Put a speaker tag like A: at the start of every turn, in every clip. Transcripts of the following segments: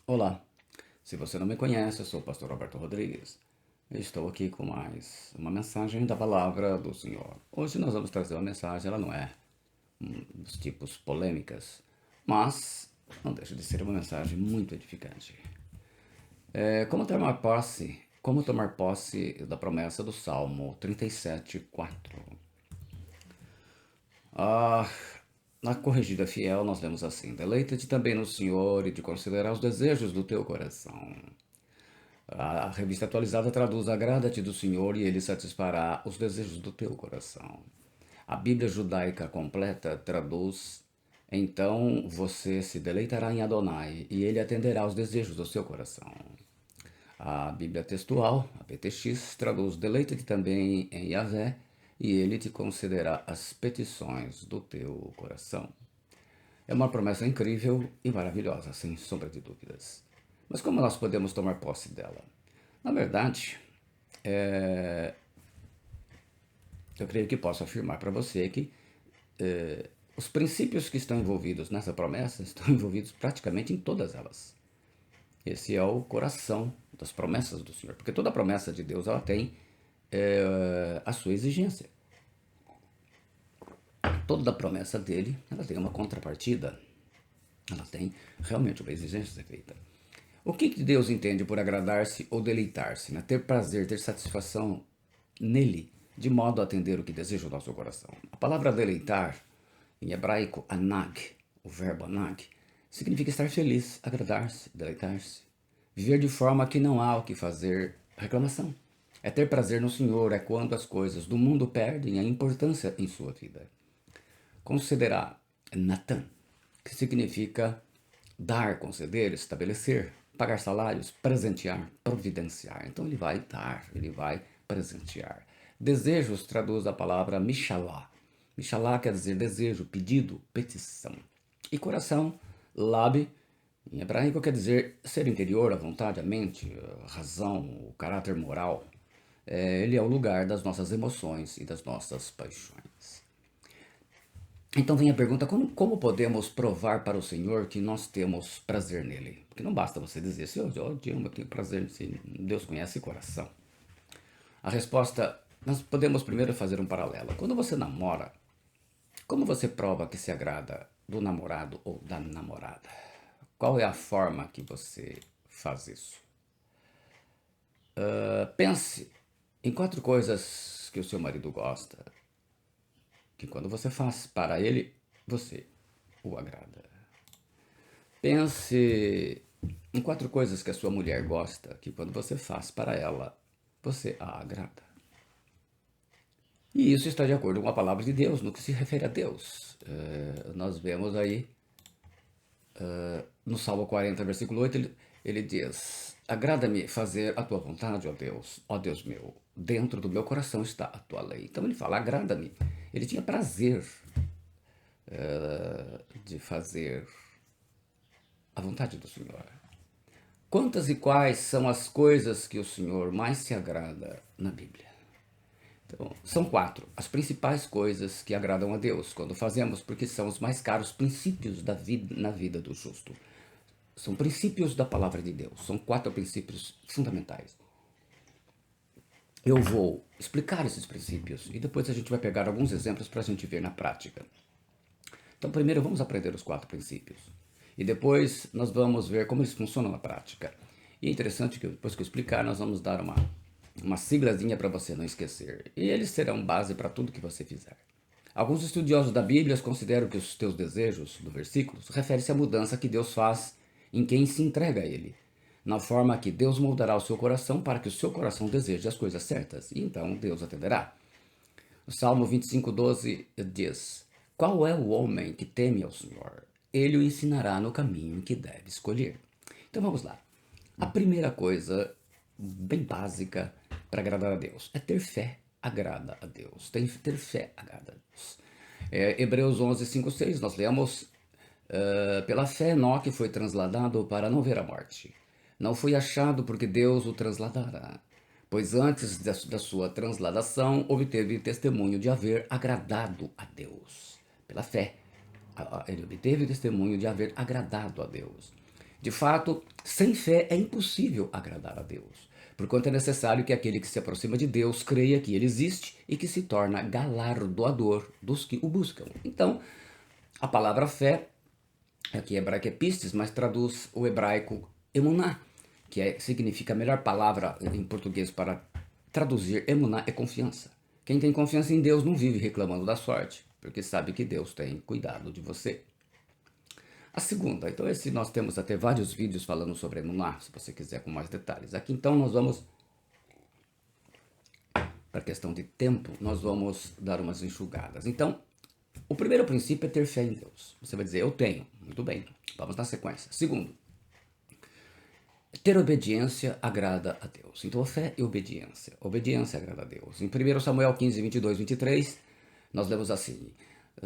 A: Olá, se você não me conhece, eu sou o pastor Roberto Rodrigues. Eu estou aqui com mais uma mensagem da palavra do Senhor. Hoje nós vamos trazer uma mensagem, ela não é dos tipos polêmicas, mas não deixa de ser uma mensagem muito edificante. Como tomar posse da promessa do Salmo 37:4. Ah, na Corrigida Fiel nós lemos assim: Deleita-te também no Senhor e de considerar os desejos do teu coração. A revista atualizada traduz: Agrada-te do Senhor e ele satisfará os desejos do teu coração. A Bíblia judaica completa traduz: Então você se deleitará em Adonai e ele atenderá aos desejos do seu coração. A Bíblia textual, a PTX, traduz: Deleita-te também em Yahvé e ele te concederá as petições do teu coração. É uma promessa incrível e maravilhosa, sem sombra de dúvidas. Mas como nós podemos tomar posse dela? Na verdade, eu creio que posso afirmar para você que os princípios que estão envolvidos nessa promessa estão envolvidos praticamente em todas elas. Esse é o coração das promessas do Senhor, porque toda promessa de Deus ela tem a sua exigência. Toda promessa dele ela tem uma contrapartida, ela tem realmente uma exigência a ser feita. O que Deus entende por agradar-se ou deleitar-se, né? Ter prazer, ter satisfação nele, de modo a atender o que deseja o nosso coração. A palavra deleitar, em hebraico, anag, o verbo anag, significa estar feliz, agradar-se, deleitar-se. Viver de forma que não há o que fazer reclamação. É ter prazer no Senhor, é quando as coisas do mundo perdem a importância em sua vida. Considerar Natan, que significa dar, conceder, estabelecer, pagar salários, presentear, providenciar. Então ele vai dar, ele vai presentear. Desejos traduz a palavra mishalá. Mishalá quer dizer desejo, pedido, petição. E coração, lab, em hebraico quer dizer ser interior, a vontade, a mente, a razão, o caráter moral. Ele é o lugar das nossas emoções e das nossas paixões. Então vem a pergunta: como podemos provar para o Senhor que nós temos prazer nele? Porque não basta você dizer, Senhor, eu tenho prazer nele. Deus conhece o coração. A resposta, nós podemos primeiro fazer um paralelo. Quando você namora, como você prova que se agrada do namorado ou da namorada? Qual é a forma que você faz isso? Pense em 4 coisas que o seu marido gosta, que quando você faz para ele, você o agrada. Pense em 4 coisas que a sua mulher gosta, que quando você faz para ela, você a agrada. E isso está de acordo com a palavra de Deus, no que se refere a Deus. Nós vemos aí no Salmo 40, versículo 8, ele diz: Agrada-me fazer a tua vontade, ó Deus meu, dentro do meu coração está a tua lei. Então ele fala: agrada-me. Ele tinha prazer de fazer a vontade do Senhor. Quantas e quais são as coisas que o Senhor mais se agrada na Bíblia? Então, são 4, as principais coisas que agradam a Deus quando fazemos, porque são os mais caros princípios da vida, na vida do justo. São princípios da palavra de Deus, são 4 princípios fundamentais. Eu vou explicar esses princípios e depois a gente vai pegar alguns exemplos para a gente ver na prática. Então, primeiro vamos aprender os 4 princípios. E depois nós vamos ver como eles funcionam na prática. E é interessante que depois que eu explicar, nós vamos dar uma siglazinha para você não esquecer. E eles serão base para tudo que você fizer. Alguns estudiosos da Bíblia consideram que os teus desejos, do versículo, refere-se à mudança que Deus faz em quem se entrega a Ele. Na forma que Deus moldará o seu coração para que o seu coração deseje as coisas certas. E então Deus atenderá. O Salmo 25:12 diz: Qual é o homem que teme ao Senhor? Ele o ensinará no caminho que deve escolher. Então vamos lá. A primeira coisa, bem básica, para agradar a Deus, é ter fé. Agrada a Deus. Ter fé agrada a Deus. Hebreus 11, 5, 6, nós lemos: pela fé, Enoque foi transladado para não ver a morte. Não foi achado porque Deus o transladara, pois antes da sua transladação obteve testemunho de haver agradado a Deus. Pela fé, ele obteve testemunho de haver agradado a Deus. De fato, sem fé é impossível agradar a Deus, porquanto é necessário que aquele que se aproxima de Deus creia que ele existe e que se torna galardoador dos que o buscam. Então, a palavra fé, aqui hebraico é pistes, mas traduz o hebraico emuná, significa a melhor palavra em português para traduzir emuná é confiança. Quem tem confiança em Deus não vive reclamando da sorte, porque sabe que Deus tem cuidado de você. A segunda, então nós temos até vários vídeos falando sobre emuná, se você quiser com mais detalhes. Aqui então nós vamos, para questão de tempo, nós vamos dar umas enxugadas. Então, o primeiro princípio é ter fé em Deus. Você vai dizer, eu tenho. Muito bem, vamos na sequência. Segundo, ter obediência agrada a Deus. Então, fé e obediência. Obediência agrada a Deus. Em 1 Samuel 15, 22, 23, nós lemos assim,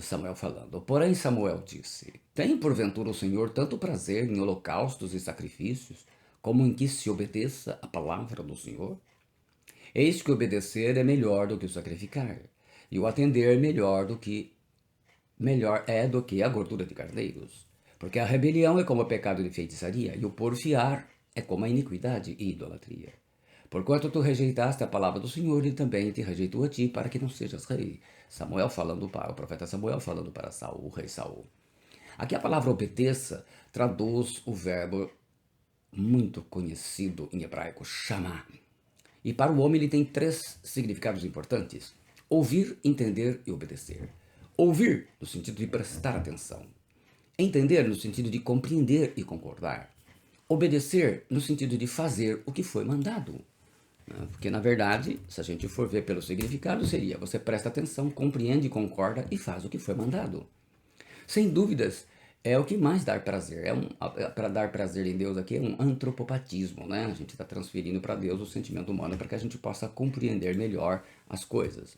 A: Samuel falando. Porém, Samuel disse, tem porventura o Senhor tanto prazer em holocaustos e sacrifícios, como em que se obedeça a palavra do Senhor? Eis que obedecer é melhor do que o sacrificar, e o atender melhor é do que a gordura de carneiros. Porque a rebelião é como o pecado de feitiçaria, e o porfiar é como a iniquidade e idolatria. Porquanto tu rejeitaste a palavra do Senhor, ele também te rejeitou a ti, para que não sejas rei. O profeta Samuel falando para Saul, o rei Saul. Aqui a palavra obedeça traduz o verbo muito conhecido em hebraico, chamar. E para o homem ele tem 3 significados importantes: ouvir, entender e obedecer. Ouvir, no sentido de prestar atenção. Entender, no sentido de compreender e concordar. Obedecer, no sentido de fazer o que foi mandado. Porque, na verdade, se a gente for ver pelo significado, seria você presta atenção, compreende, concorda e faz o que foi mandado. Sem dúvidas, é o que mais dá prazer. Para dar prazer em Deus aqui é um antropopatismo, né? A gente está transferindo para Deus o sentimento humano para que a gente possa compreender melhor as coisas.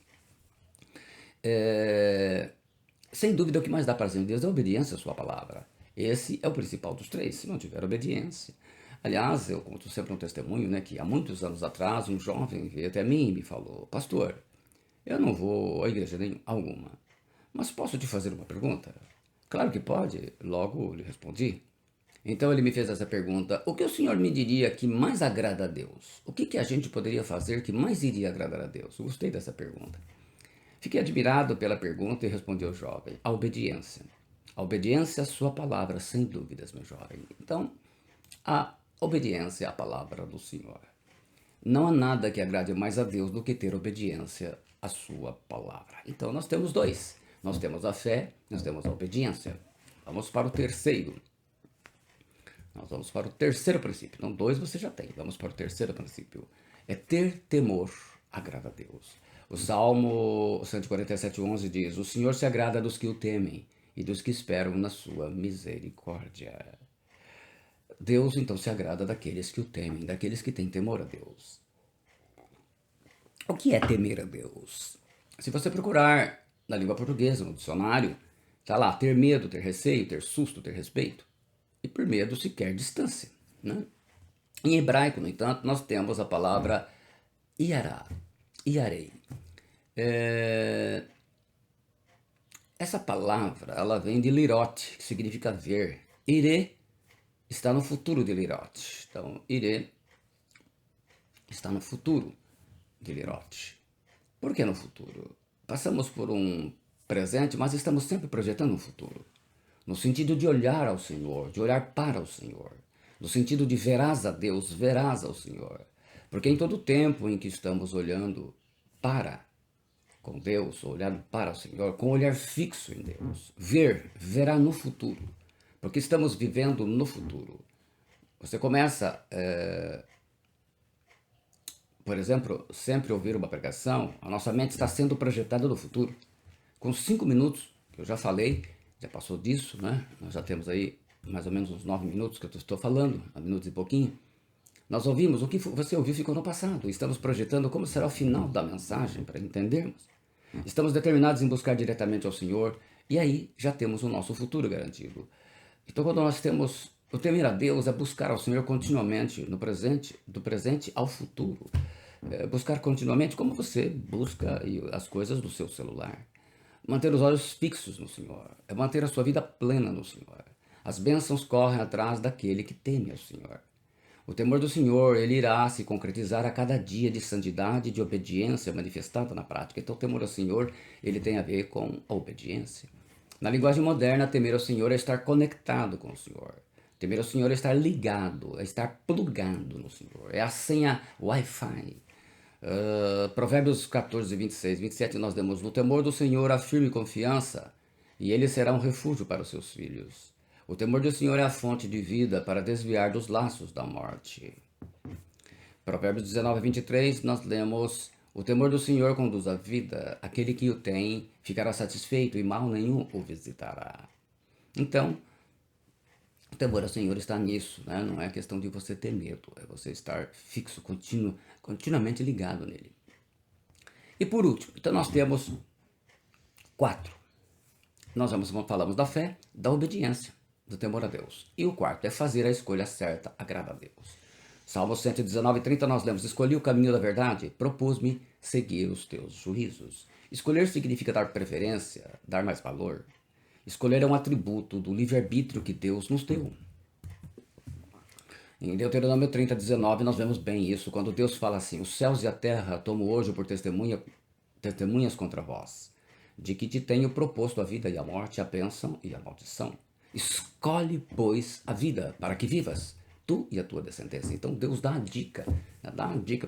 A: Sem dúvida, o que mais dá prazer em Deus é a obediência à sua palavra. Esse é o principal dos 3, se não tiver obediência. Aliás, eu conto sempre um testemunho, né, que há muitos anos atrás um jovem veio até mim e me falou, pastor, eu não vou à igreja alguma, mas posso te fazer uma pergunta? Claro que pode, logo lhe respondi. Então ele me fez essa pergunta, o que o senhor me diria que mais agrada a Deus? O que a gente poderia fazer que mais iria agradar a Deus? Eu gostei dessa pergunta. Fiquei admirado pela pergunta e respondi ao jovem, a obediência. A obediência à sua palavra, sem dúvidas, meu jovem. Então, a obediência à palavra do Senhor. Não há nada que agrade mais a Deus do que ter obediência à sua palavra. Então, nós temos 2. Nós temos a fé, nós temos a obediência. Vamos para o terceiro. Nós vamos para o terceiro princípio. Então, 2 você já tem. Vamos para o terceiro princípio. É ter temor agrada a Deus. O Salmo 147:11 diz, o Senhor se agrada dos que o temem e dos que esperam na sua misericórdia. Deus, então, se agrada daqueles que o temem, daqueles que têm temor a Deus. O que é temer a Deus? Se você procurar na língua portuguesa, no dicionário, está lá, ter medo, ter receio, ter susto, ter respeito. E por medo se quer distância, né? Em hebraico, no entanto, nós temos a palavra iará, iarei. Essa palavra, ela vem de lirot, que significa ver. Ire está no futuro de lirot. Então, ire está no futuro de lirot. Por que no futuro? Passamos por um presente, mas estamos sempre projetando um futuro. No sentido de olhar ao Senhor, de olhar para o Senhor. No sentido de verás a Deus, verás ao Senhor. Porque em todo tempo em que estamos olhando para com Deus, olhando para o Senhor, com um olhar fixo em Deus, verá no futuro. Porque estamos vivendo no futuro. Você começa, por exemplo, sempre ouvir uma pregação, a nossa mente está sendo projetada no futuro. Com 5 minutos, que eu já falei, já passou disso, né? Nós já temos aí mais ou menos uns 9 minutos que eu estou falando, 9 minutos e pouquinho. Nós ouvimos, o que você ouviu ficou no passado. Estamos projetando como será o final da mensagem para entendermos. Estamos determinados em buscar diretamente ao Senhor e aí já temos o nosso futuro garantido. Então, quando nós temos o temer a Deus, é buscar ao Senhor continuamente, no presente, do presente ao futuro. Buscar continuamente como você busca as coisas do seu celular. Manter os olhos fixos no Senhor. É manter a sua vida plena no Senhor. As bênçãos correm atrás daquele que teme ao Senhor. O temor do Senhor, ele irá se concretizar a cada dia de santidade e de obediência manifestada na prática. Então, o temor ao Senhor, ele tem a ver com a obediência. Na linguagem moderna, temer ao Senhor é estar conectado com o Senhor. Temer ao Senhor é estar ligado, é estar plugado no Senhor. É a senha Wi-Fi. Provérbios 14, 26, 27, nós lemos: no temor do Senhor há firme confiança, e ele será um refúgio para os seus filhos. O temor do Senhor é a fonte de vida para desviar dos laços da morte. Provérbios 19, 23, nós lemos: o temor do Senhor conduz à vida, aquele que o tem ficará satisfeito e mal nenhum o visitará. Então, o temor ao Senhor está nisso, né? Não é questão de você ter medo, é você estar fixo, continuamente ligado nele. E por último, então nós temos 4. Nós falamos da fé, da obediência, do temor a Deus. E o quarto é fazer a escolha certa, agrada a Deus. Salmo 119, 30 nós lemos: escolhi o caminho da verdade, propus-me seguir os teus juízos. Escolher significa dar preferência, dar mais valor. Escolher é um atributo do livre-arbítrio que Deus nos deu. Em Deuteronômio 30, 19, nós vemos bem isso, quando Deus fala assim: os céus e a terra tomo hoje por testemunhas contra vós, de que te tenho proposto a vida e a morte, a bênção e a maldição. Escolhe, pois, a vida, para que vivas, tu e a tua descendência. Então Deus dá uma dica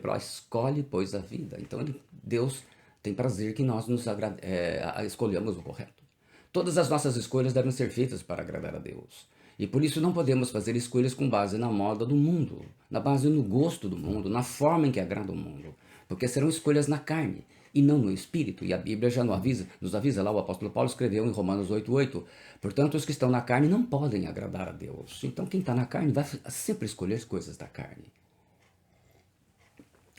A: para ela: escolhe, pois, a vida. Então Deus tem prazer que nós escolhamos o correto. Todas as nossas escolhas devem ser feitas para agradar a Deus. E por isso não podemos fazer escolhas com base na moda do mundo, na base no gosto do mundo, na forma em que agrada o mundo, porque serão escolhas na carne e não no espírito. E a Bíblia já nos avisa lá, o apóstolo Paulo escreveu em Romanos 8:8, portanto os que estão na carne não podem agradar a Deus. Então quem está na carne vai sempre escolher as coisas da carne.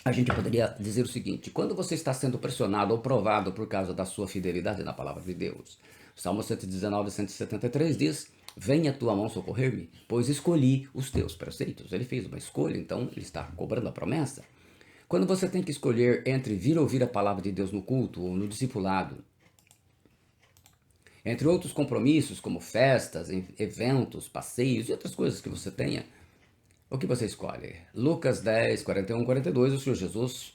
A: A gente poderia dizer o seguinte: quando você está sendo pressionado ou provado por causa da sua fidelidade na palavra de Deus, Salmo 119, 173 diz: venha a tua mão socorrer-me, pois escolhi os teus preceitos. Ele fez uma escolha, então ele está cobrando a promessa. Quando você tem que escolher entre vir ouvir a palavra de Deus no culto ou no discipulado, entre outros compromissos como festas, eventos, passeios e outras coisas que você tenha, o que você escolhe? Lucas 10, 41, 42, o Senhor Jesus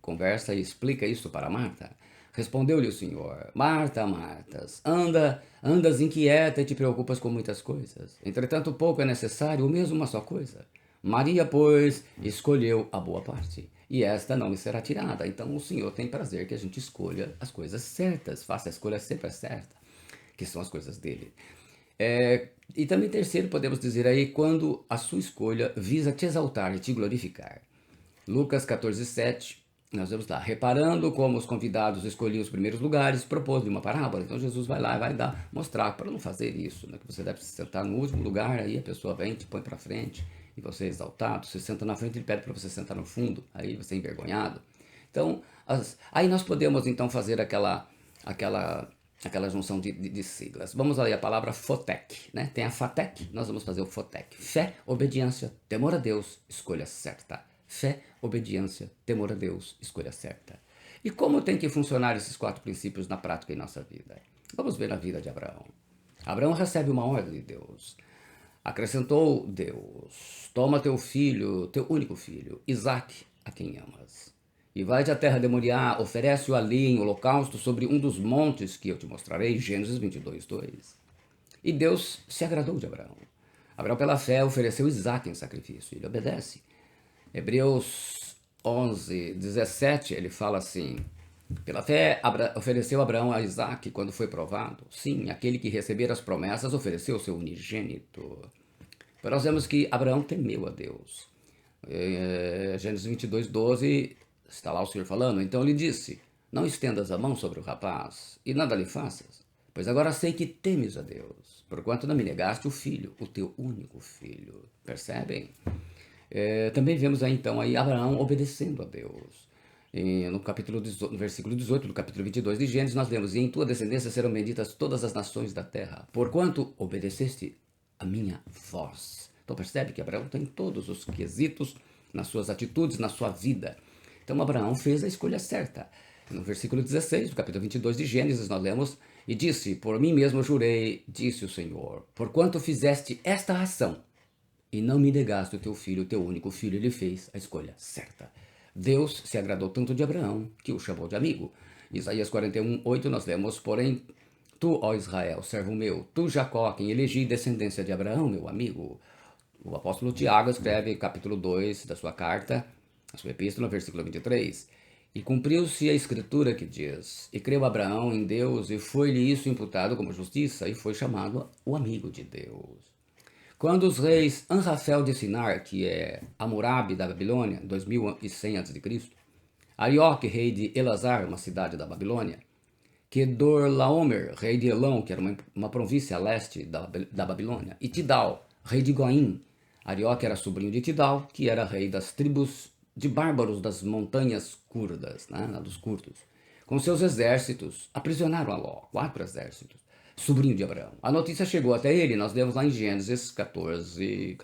A: conversa e explica isso para Marta. Respondeu-lhe o Senhor: Marta, Marta, andas inquieta e te preocupas com muitas coisas. Entretanto, pouco é necessário, ou mesmo uma só coisa. Maria, pois, escolheu a boa parte, e esta não lhe será tirada. Então o Senhor tem prazer que a gente escolha as coisas certas, faça a escolha sempre certa, que são as coisas dele. E também terceiro, podemos dizer aí, quando a sua escolha visa te exaltar e te glorificar. Lucas 14, 7, nós vemos lá: reparando como os convidados escolhiam os primeiros lugares, propôs-lhe uma parábola. Então Jesus vai lá e vai mostrar para não fazer isso, né? Que você deve se sentar no último lugar, aí a pessoa vem, te põe para frente, e você é exaltado. Você senta na frente, ele pede para você sentar no fundo, aí você é envergonhado. Então, aí nós podemos então fazer aquela junção de siglas. Vamos ler a palavra FOTEC, né? Tem a FATEC, nós vamos fazer o FOTEC. Fé, obediência, temor a Deus, escolha certa. Fé, obediência, temor a Deus, escolha certa. E como tem que funcionar esses 4 princípios na prática em nossa vida? Vamos ver a vida de Abraão. Abraão recebe uma ordem de Deus. Acrescentou Deus: toma teu filho, teu único filho, Isaque, a quem amas, e vai-te à terra de Moriá, oferece-o ali em holocausto sobre um dos montes que eu te mostrarei. Gênesis 22, 2. E Deus se agradou de Abraão. Abraão, pela fé, ofereceu Isaque em sacrifício. Ele obedece. Hebreus 11, 17, ele fala assim: pela fé ofereceu Abraão a Isaque quando foi provado. Sim, aquele que receber as promessas ofereceu o seu unigênito. Mas nós vemos que Abraão temeu a Deus. Gênesis 22, 12, está lá o Senhor falando: então ele disse: não estendas a mão sobre o rapaz e nada lhe faças, pois agora sei que temes a Deus, porquanto não me negaste o filho, o teu único filho. Percebem? Também vemos aí então Abraão obedecendo a Deus. No versículo 18 do capítulo 22 de Gênesis, nós lemos: e em tua descendência serão benditas todas as nações da terra, porquanto obedeceste a minha voz. Então percebe que Abraão tem todos os quesitos nas suas atitudes, na sua vida. Então Abraão fez a escolha certa. No versículo 16 do capítulo 22 de Gênesis, nós lemos: E disse, por mim mesmo jurei, disse o Senhor, porquanto fizeste esta ação, e não me negaste o teu filho, o teu único filho, ele fez a escolha certa. Deus se agradou tanto de Abraão, que o chamou de amigo. Isaías 41:8 nós lemos, porém, tu, ó Israel, servo meu, tu, Jacó, quem elegi descendência de Abraão, meu amigo. O apóstolo Tiago escreve capítulo 2 da sua carta, a sua epístola, versículo 23. E cumpriu-se a escritura que diz, e creu Abraão em Deus, e foi-lhe isso imputado como justiça, e foi chamado o amigo de Deus. Quando os reis Anrafel de Sinar, que é Hammurabi da Babilônia, 2100 a.C., Arioque, rei de Elazar, uma cidade da Babilônia, Kedorlaomer, rei de Elão, que era uma província a leste da Babilônia, e Tidal, rei de Goim. Arioque era sobrinho de Tidal, que era rei das tribos de bárbaros das montanhas curdas, né, dos curdos. Com seus exércitos, aprisionaram a Ló, 4 exércitos, sobrinho de Abraão. A notícia chegou até ele, nós lemos lá em Gênesis 14,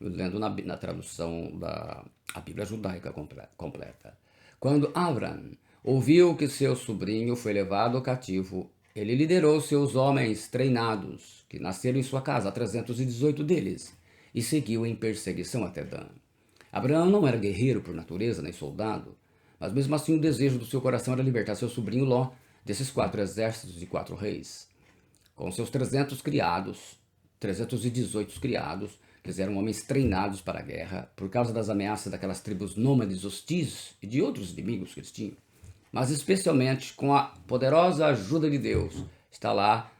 A: lendo na tradução da Bíblia judaica completa. Quando Avram ouviu que seu sobrinho foi levado cativo, ele liderou seus homens treinados, que nasceram em sua casa, 318 deles, e seguiu em perseguição até Dan. Abraão não era guerreiro por natureza, nem soldado, mas mesmo assim o desejo do seu coração era libertar seu sobrinho Ló desses 4 exércitos e 4 reis. Com seus 318 criados, que eram homens treinados para a guerra, por causa das ameaças daquelas tribos nômades hostis e de outros inimigos que eles tinham, mas especialmente com a poderosa ajuda de Deus. Está lá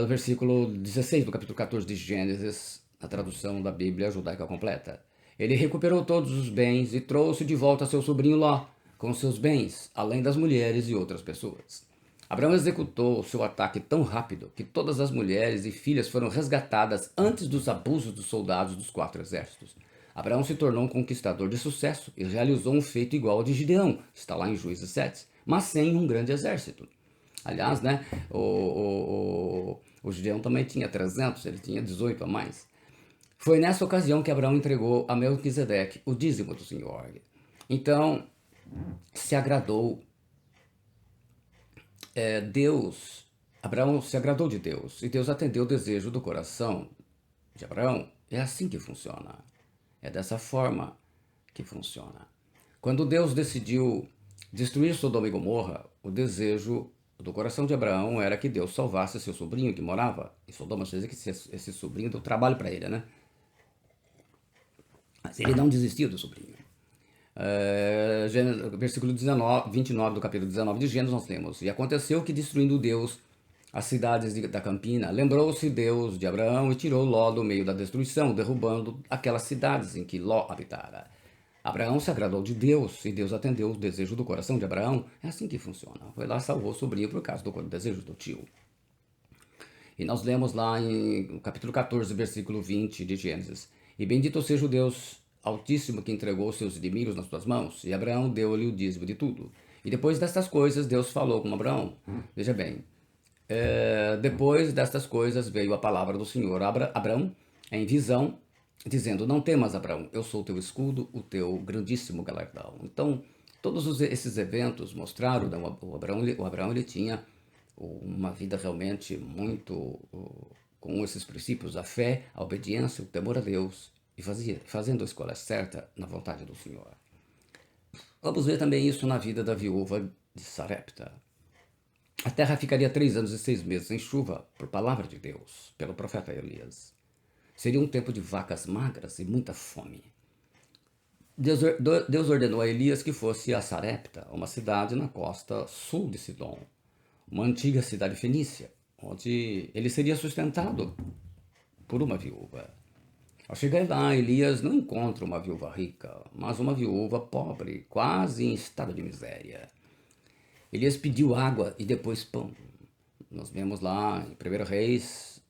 A: no versículo 16 do capítulo 14 de Gênesis, na tradução da Bíblia judaica completa. Ele recuperou todos os bens e trouxe de volta seu sobrinho Ló, com seus bens, além das mulheres e outras pessoas. Abraão executou seu ataque tão rápido que todas as mulheres e filhas foram resgatadas antes dos abusos dos soldados dos 4 exércitos. Abraão se tornou um conquistador de sucesso e realizou um feito igual ao de Gideão, está lá em Juízes 7, mas sem um grande exército. Aliás, né, o Gideão também tinha 300, ele tinha 18 a mais. Foi nessa ocasião que Abraão entregou a Melquisedeque o dízimo do Senhor. Então, se agradou Abraão se agradou de Deus, e Deus atendeu o desejo do coração de Abraão. É assim que funciona. É dessa forma que funciona. Quando Deus decidiu destruir Sodoma e Gomorra, o desejo do coração de Abraão era que Deus salvasse seu sobrinho que morava em Sodoma. Quer dizer que esse sobrinho deu trabalho para ele, né? Mas ele não desistiu do sobrinho. Versículo 29 do capítulo 19 de Gênesis nós temos: E aconteceu que, destruindo Deus as cidades da campina, lembrou-se Deus de Abraão e tirou Ló do meio da destruição, derrubando aquelas cidades em que Ló habitara. Abraão se agradou de Deus e Deus atendeu o desejo do coração de Abraão. É assim que funciona. Foi lá, salvou o sobrinho por causa do desejo do tio. E nós lemos lá no capítulo 14, versículo 20 de Gênesis: E bendito seja o Deus Altíssimo que entregou seus inimigos nas tuas mãos, e Abraão deu-lhe o dízimo de tudo. E depois destas coisas, Deus falou com Abraão. Veja bem, depois destas coisas veio a palavra do Senhor a Abraão em visão, dizendo: Não temas, Abraão, eu sou o teu escudo, o teu grandíssimo galardão. Então, todos esses eventos mostraram, o Abraão ele tinha uma vida realmente muito com esses princípios, a fé, a obediência, o temor a Deus, e fazendo a escolha certa na vontade do Senhor. Vamos ver também isso na vida da viúva de Sarepta. A terra ficaria 3 anos e 6 meses em chuva, por palavra de Deus, pelo profeta Elias. Seria um tempo de vacas magras e muita fome. Deus ordenou a Elias que fosse a Sarepta, uma cidade na costa sul de Sidom, uma antiga cidade fenícia, onde ele seria sustentado por uma viúva. Ao chegar lá, Elias não encontra uma viúva rica, mas uma viúva pobre, quase em estado de miséria. Elias pediu água e depois pão. Nós vemos lá em 1 Reis,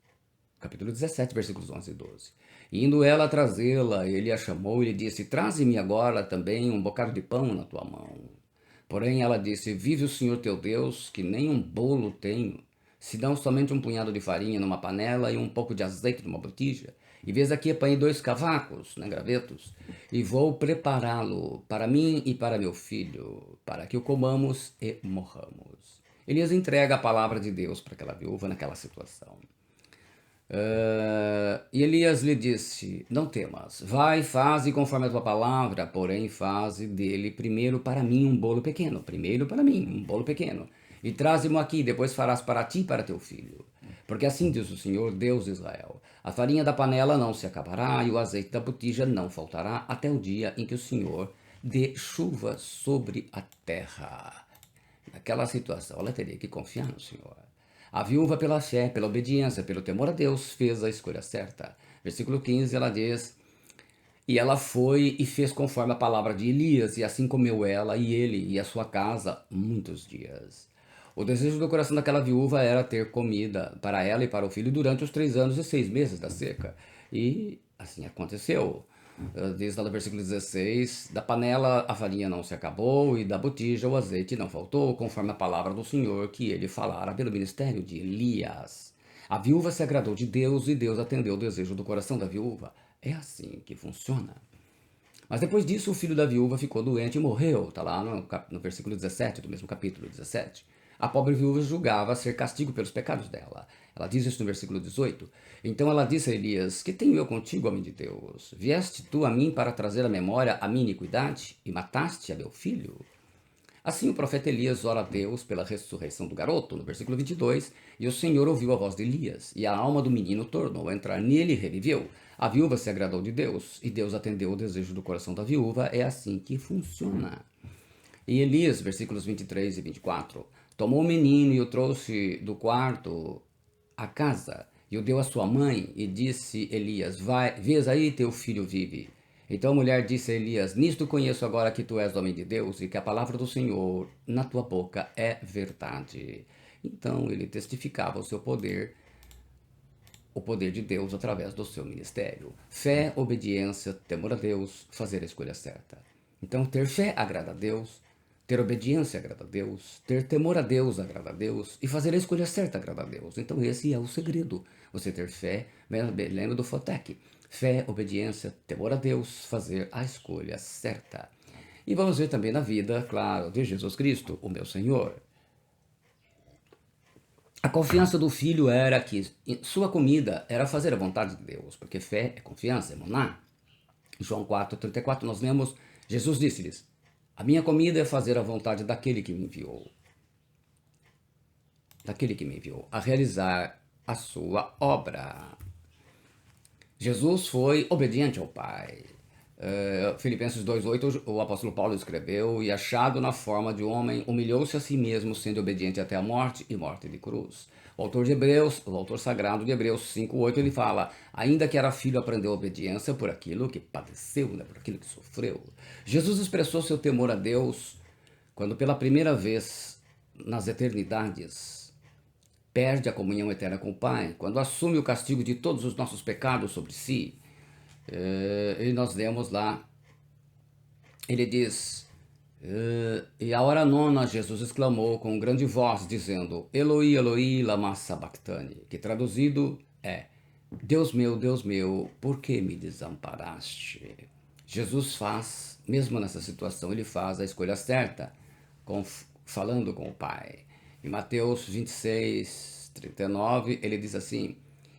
A: capítulo 17, versículos 11 e 12. E indo ela trazê-la, ele a chamou e lhe disse: Traze-me agora também um bocado de pão na tua mão. Porém ela disse: Vive o Senhor teu Deus, que nem um bolo tenho, senão somente um punhado de farinha numa panela e um pouco de azeite numa botija. E vês aqui apanhei 2 cavacos, né, gravetos, e vou prepará-lo para mim e para meu filho, para que o comamos e morramos. Elias entrega a palavra de Deus para aquela viúva naquela situação. E Elias lhe disse: não temas, vai, faze conforme a tua palavra, porém faze dele primeiro para mim um bolo pequeno, primeiro para mim um bolo pequeno, e traze-mo aqui, depois farás para ti e para teu filho. Porque assim diz o Senhor, Deus de Israel: a farinha da panela não se acabará e o azeite da botija não faltará até o dia em que o Senhor dê chuva sobre a terra. Naquela situação, ela teria que confiar no Senhor. A viúva, pela fé, pela obediência, pelo temor a Deus, fez a escolha certa. Versículo 15, ela diz: e ela foi e fez conforme a palavra de Elias, e assim comeu ela e ele e a sua casa muitos dias. O desejo do coração daquela viúva era ter comida para ela e para o filho durante os 3 anos e 6 meses da seca. E assim aconteceu. Diz lá no versículo 16: da panela a farinha não se acabou, e da botija o azeite não faltou, conforme a palavra do Senhor que ele falara pelo ministério de Elias. A viúva se agradou de Deus e Deus atendeu o desejo do coração da viúva. É assim que funciona. Mas depois disso, o filho da viúva ficou doente e morreu. Está lá no versículo 17 do mesmo capítulo 17. A pobre viúva julgava ser castigo pelos pecados dela. Ela diz isso no versículo 18. Então ela disse a Elias: que tenho eu contigo, homem de Deus? Vieste tu a mim para trazer à memória a minha iniquidade e mataste a meu filho? Assim o profeta Elias ora a Deus pela ressurreição do garoto, no versículo 22, e o Senhor ouviu a voz de Elias, e a alma do menino tornou a entrar nele e reviveu. A viúva se agradou de Deus, e Deus atendeu o desejo do coração da viúva. É assim que funciona. E Elias, versículos 23 e 24, tomou o menino e o trouxe do quarto à casa, e o deu à sua mãe, e disse Elias: vai, vês aí, teu filho vive. Então a mulher disse a Elias: nisto conheço agora que tu és homem de Deus e que a palavra do Senhor na tua boca é verdade. Então ele testificava o seu poder, o poder de Deus através do seu ministério. Fé, obediência, temor a Deus, fazer a escolha certa. Então ter fé agrada a Deus, ter obediência agrada a Deus, ter temor a Deus agrada a Deus e fazer a escolha certa agrada a Deus. Então esse é o segredo. Você ter fé, lembra do Fotec. Fé, obediência, temor a Deus, fazer a escolha certa. E vamos ver também na vida, claro, de Jesus Cristo, o meu Senhor. A confiança do filho era que sua comida era fazer a vontade de Deus, porque fé é confiança, é moná. Em João 4,34 nós lemos, Jesus disse-lhes: a minha comida é fazer a vontade daquele que me enviou. Daquele que me enviou, a realizar a sua obra. Jesus foi obediente ao Pai. Filipenses 2,8, o apóstolo Paulo escreveu: e achado na forma de homem, humilhou-se a si mesmo, sendo obediente até a morte e morte de cruz. O autor de Hebreus, o autor sagrado de Hebreus 5,8, ele fala: ainda que era filho, aprendeu obediência por aquilo que padeceu, por aquilo que sofreu. Jesus expressou seu temor a Deus quando pela primeira vez nas eternidades perde a comunhão eterna com o Pai, quando assume o castigo de todos os nossos pecados sobre si. E nós lemos lá, ele diz: e a hora nona Jesus exclamou com grande voz, dizendo: Eloi, Eloi, lama sabachthani, que traduzido é: Deus meu, por que me desamparaste? Jesus faz, mesmo nessa situação, ele faz a escolha certa, falando com o Pai. Em Mateus 26, 39, ele diz assim: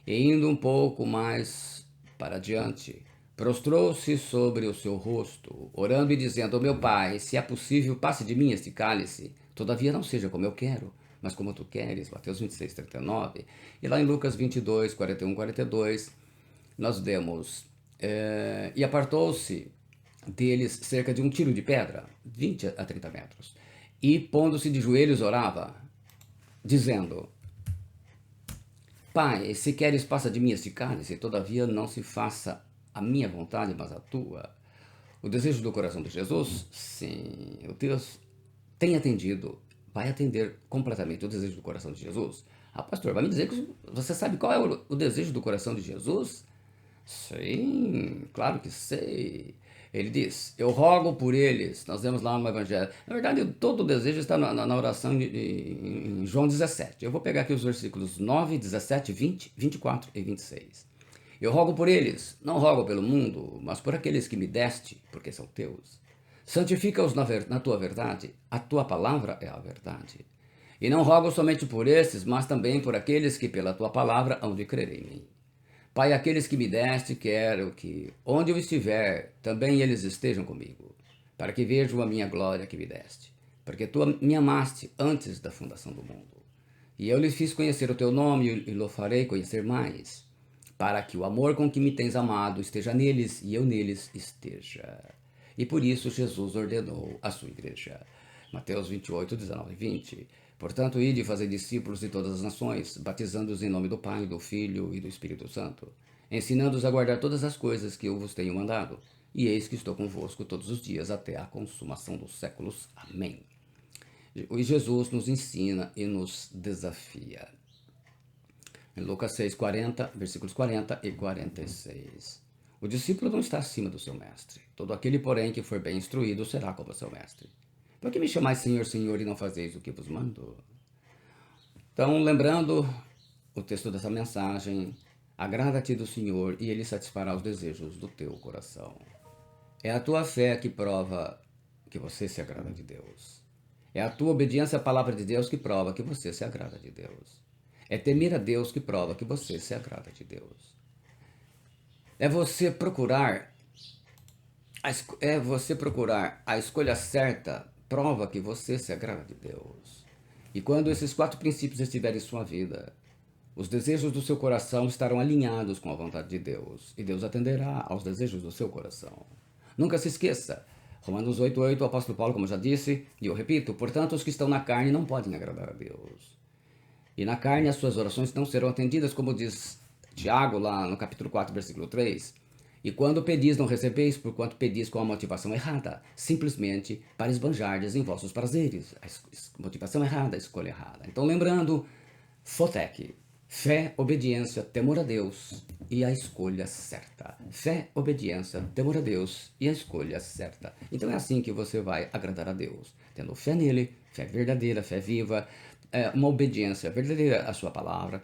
A: e indo um pouco mais para diante, prostrou-se sobre o seu rosto, orando e dizendo: meu Pai, se é possível, passe de mim este cálice, todavia não seja como eu quero, mas como tu queres. Mateus 26, 39. E lá em Lucas 22, 41, 42, nós vemos: e apartou-se deles cerca de um tiro de pedra, 20 a 30 metros, e pondo-se de joelhos orava, dizendo: Pai, se queres, passa de mim este cálice, todavia não se faça a minha vontade, mas a tua. O desejo do coração de Jesus? Sim, o Deus tem atendido, vai atender completamente o desejo do coração de Jesus. Ah, pastor, vai me dizer que você sabe qual é o desejo do coração de Jesus? Sim, claro que sei. Ele diz: eu rogo por eles. Nós vemos lá no Evangelho. Na verdade, todo o desejo está na oração em João 17. Eu vou pegar aqui os versículos 9, 17, 20, 24 e 26. Eu rogo por eles, não rogo pelo mundo, mas por aqueles que me deste, porque são teus. Santifica-os na tua verdade, a tua palavra é a verdade. E não rogo somente por estes, mas também por aqueles que pela tua palavra hão de crer em mim. Pai, aqueles que me deste, quero que, onde eu estiver, também eles estejam comigo, para que vejam a minha glória que me deste, porque tu me amaste antes da fundação do mundo. E eu lhes fiz conhecer o teu nome e lo farei conhecer mais, para que o amor com que me tens amado esteja neles e eu neles esteja. E por isso Jesus ordenou a sua igreja. Mateus 28, 19 e 20. Portanto, ide e fazei discípulos de todas as nações, batizando-os em nome do Pai, do Filho e do Espírito Santo, ensinando-os a guardar todas as coisas que eu vos tenho mandado. E eis que estou convosco todos os dias até a consumação dos séculos. Amém. E Jesus nos ensina e nos desafia. Em Lucas 6, 40, versículos 40 e 46. O discípulo não está acima do seu mestre. Todo aquele, porém, que for bem instruído será como seu mestre. Por que me chamais Senhor, Senhor, e não fazeis o que vos mando? Então, lembrando o texto dessa mensagem, agrada-te do Senhor e Ele satisfará os desejos do teu coração. É a tua fé que prova que você se agrada de Deus. É a tua obediência à palavra de Deus que prova que você se agrada de Deus. É temer a Deus que prova que você se agrada de Deus. É você procurar a escolha certa, prova que você se agrada de Deus. E quando esses 4 princípios estiverem em sua vida, os desejos do seu coração estarão alinhados com a vontade de Deus, e Deus atenderá aos desejos do seu coração. Nunca se esqueça, Romanos 8,8, o apóstolo Paulo, como já disse, e eu repito, portanto, os que estão na carne não podem agradar a Deus. E na carne as suas orações não serão atendidas, como diz Tiago, lá no capítulo 4, versículo 3. E quando pedis, não recebeis, porquanto pedis com a motivação errada, simplesmente para esbanjardes em vossos prazeres. A motivação errada, a escolha errada. Então, lembrando, Fotec, fé, obediência, temor a Deus e a escolha certa. Fé, obediência, temor a Deus e a escolha certa. Então é assim que você vai agradar a Deus, tendo fé nele, fé verdadeira, fé viva, uma obediência verdadeira à sua palavra,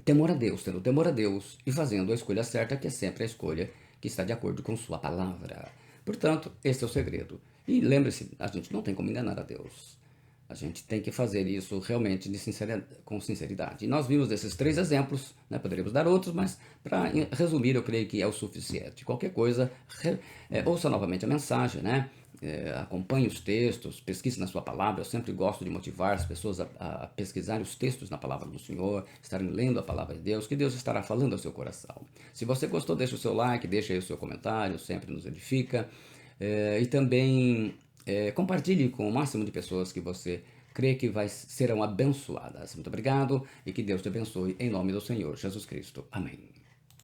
A: temor a Deus, tendo temor a Deus e fazendo a escolha certa, que é sempre a escolha que está de acordo com sua palavra. Portanto, esse é o segredo. E lembre-se, a gente não tem como enganar a Deus. A gente tem que fazer isso realmente com sinceridade. E nós vimos esses 3 exemplos, né? Poderíamos dar outros, mas para resumir, eu creio que é o suficiente. Qualquer coisa, ouça novamente a mensagem, né? Acompanhe os textos, pesquise na sua palavra. Eu sempre gosto de motivar as pessoas a pesquisarem os textos na palavra do Senhor, estarem lendo a palavra de Deus, que Deus estará falando ao seu coração. Se você gostou, deixe o seu like, deixe aí o seu comentário, sempre nos edifica. E também compartilhe com o máximo de pessoas que você crê que serão abençoadas. Muito obrigado e que Deus te abençoe em nome do Senhor Jesus Cristo. Amém.